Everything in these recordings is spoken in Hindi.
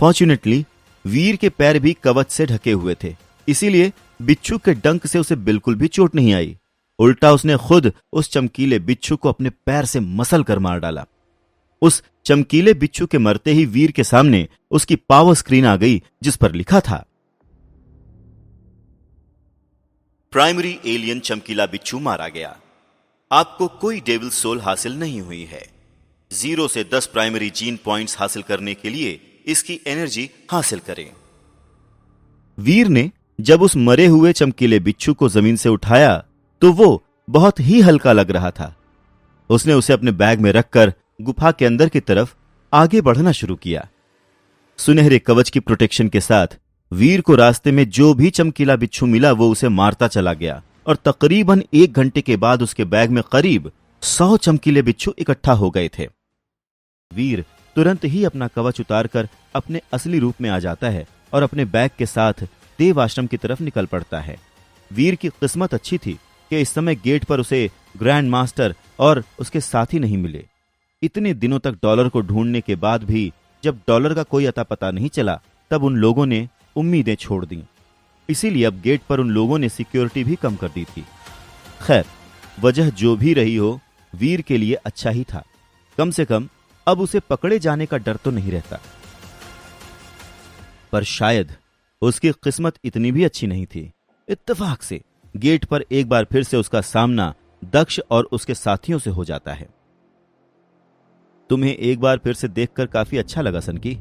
फॉर्चुनेटली वीर के पैर भी कवच से ढके हुए थे, इसीलिए बिच्छू के डंक से उसे बिल्कुल भी चोट नहीं आई। उल्टा उसने खुद उस चमकीले बिच्छू को अपने पैर से मसल कर मार डाला। उस चमकीले बिच्छू के मरते ही वीर के सामने उसकी पावर स्क्रीन आ गई, जिस पर लिखा था, प्राइमरी एलियन चमकीला बिच्छू मारा गया। आपको कोई डेविल सोल हासिल नहीं हुई है। 0 से 10 प्राइमरी जीन पॉइंट्स हासिल करने के लिए इसकी एनर्जी हासिल करें। वीर ने जब उस मरे हुए चमकीले बिच्छू को जमीन से उठाया तो वो बहुत ही हल्का लग रहा था। उसने उसे अपने बैग में रखकर गुफा के अंदर की तरफ आगे बढ़ना शुरू किया। सुनहरे कवच की प्रोटेक्शन के साथ वीर को रास्ते में जो भी चमकीला बिच्छू मिला वो उसे मारता चला गया और तकरीबन 1 घंटे के बाद उसके बैग में करीब 100 चमकीले बिच्छू इकट्ठा हो गए थे। वीर तुरंत ही अपना कवच उतारकर अपने असली रूप में आ जाता है और अपने बैग के साथ देव आश्रम की तरफ निकल पड़ता है। वीर की किस्मत अच्छी थी कि इस समय गेट पर उसे ग्रैंड मास्टर और उसके साथी नहीं मिले। इतने दिनों तक डॉलर को ढूंढने के बाद भी जब डॉलर का कोई अता पता नहीं चला, तब उन लोगों ने उम्मीदें छोड़ दी। इसीलिए अब गेट पर उन लोगों ने सिक्योरिटी भी कम कर दी थी। खैर, वजह जो भी रही हो, वीर के लिए अच्छा ही था। कम से कम अब उसे पकड़े जाने का डर तो नहीं रहता। पर शायद उसकी किस्मत इतनी भी अच्छी नहीं थी। इत्तेफाक से गेट पर एक बार फिर से उसका सामना दक्ष और उसके साथियों से हो जाता है। तुम्हें एक बार फिर से देखकर काफी अच्छा लगा सनकी।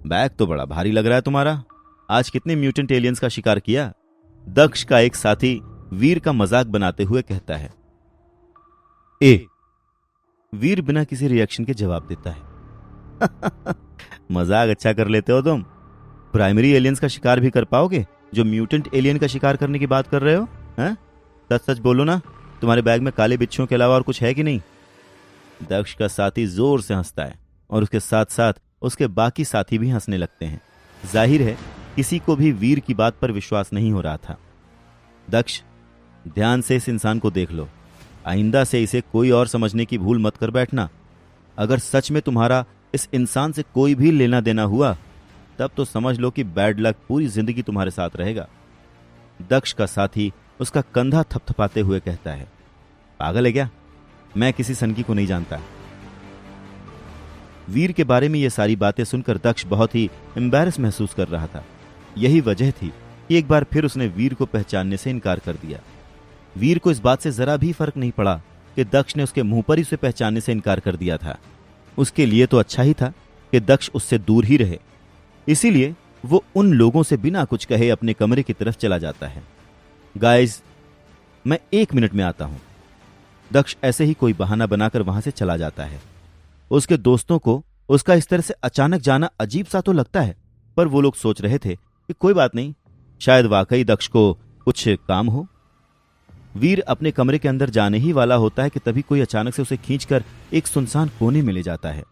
बैग तो बड़ा भारी लग रहा है तुम्हारा। आज कितने म्यूटेंट एलियंस का शिकार किया? दक्ष का एक साथी वीर का मजाक बनाते हुए कहता है। वीर बिना किसी रिएक्शन के जवाब देता है। मजाक अच्छा कर लेते हो तुम। प्राइमरी एलियंस का शिकार भी कर पाओगे जो म्यूटेंट एलियन का शिकार करने की बात कर रहे हो? हैं? सच सच बोलो ना, तुम्हारे बैग में काले बिच्छुओं के अलावा और कुछ है कि नहीं? दक्ष का साथी जोर से हंसता है और उसके साथ साथ उसके बाकी साथी भी हंसने लगते हैं। जाहिर है किसी को भी वीर की बात पर विश्वास नहीं हो रहा था। दक्ष, ध्यान से इस इंसान को देख लो। आइंदा से इसे कोई और समझने की भूल मत कर बैठना। अगर सच में तुम्हारा इस इंसान से कोई भी लेना देना हुआ, तब तो समझ लो कि बैड लक पूरी जिंदगी तुम्हारे साथ रहेगा। दक्ष का साथी उसका कंधा थपथपाते हुए कहता है। पागल है क्या? मैं किसी सनकी को नहीं जानता। वीर के बारे में ये सारी बातें सुनकर दक्ष बहुत ही एम्बैरस महसूस कर रहा था। यही वजह थी कि एक बार फिर उसने वीर को पहचानने से इनकार कर दिया। वीर को इस बात से जरा भी फर्क नहीं पड़ा कि दक्ष ने उसके मुंह पर ही उसे पहचानने से इनकार कर दिया था। उसके लिए तो अच्छा ही था कि दक्ष उससे दूर ही रहे। इसीलिए वो उन लोगों से बिना कुछ कहे अपने कमरे की तरफ चला जाता है। गाइस, मैं 1 मिनट में आता हूं। दक्ष ऐसे ही कोई बहाना बनाकर वहां से चला जाता है। उसके दोस्तों को उसका इस तरह से अचानक जाना अजीब सा तो लगता है, पर वो लोग सोच रहे थे कि कोई बात नहीं, शायद वाकई दक्ष को कुछ काम हो। वीर अपने कमरे के अंदर जाने ही वाला होता है कि तभी कोई अचानक से उसे खींचकर एक सुनसान कोने में ले जाता है।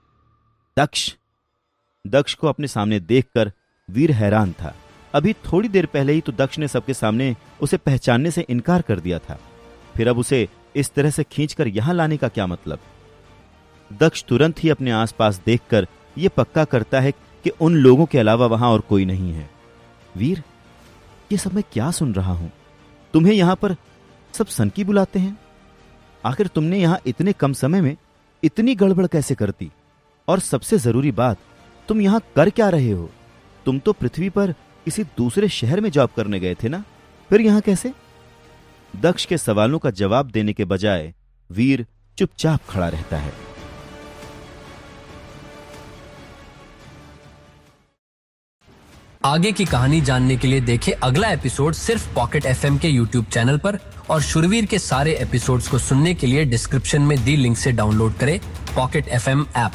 दक्ष को अपने सामने देखकर वीर हैरान था। अभी थोड़ी देर पहले ही तो दक्ष ने सबके सामने उसे पहचानने से इनकार कर दिया था, फिर अब उसे इस तरह से खींचकर यहां लाने का क्या मतलब? दक्ष तुरंत ही अपने आसपास देखकर यह पक्का करता है कि उन लोगों के अलावा वहां और कोई नहीं है। वीर, ये सब मैं क्या सुन रहा हूं? तुम्हें यहां पर सब सनकी बुलाते हैं? आखिर तुमने यहां इतने कम समय में इतनी गड़बड़ कैसे कर दी? और सबसे जरूरी बात, तुम यहां कर क्या रहे हो? तुम तो पृथ्वी पर किसी दूसरे शहर में जॉब करने गए थे ना, फिर यहां कैसे? दक्ष के सवालों का जवाब देने के बजाय वीर चुपचाप खड़ा रहता है। आगे की कहानी जानने के लिए देखें अगला एपिसोड सिर्फ पॉकेट एफएम के यूट्यूब चैनल पर, और शुरवीर के सारे एपिसोड्स को सुनने के लिए डिस्क्रिप्शन में दी लिंक से डाउनलोड करें पॉकेट एफएम ऐप।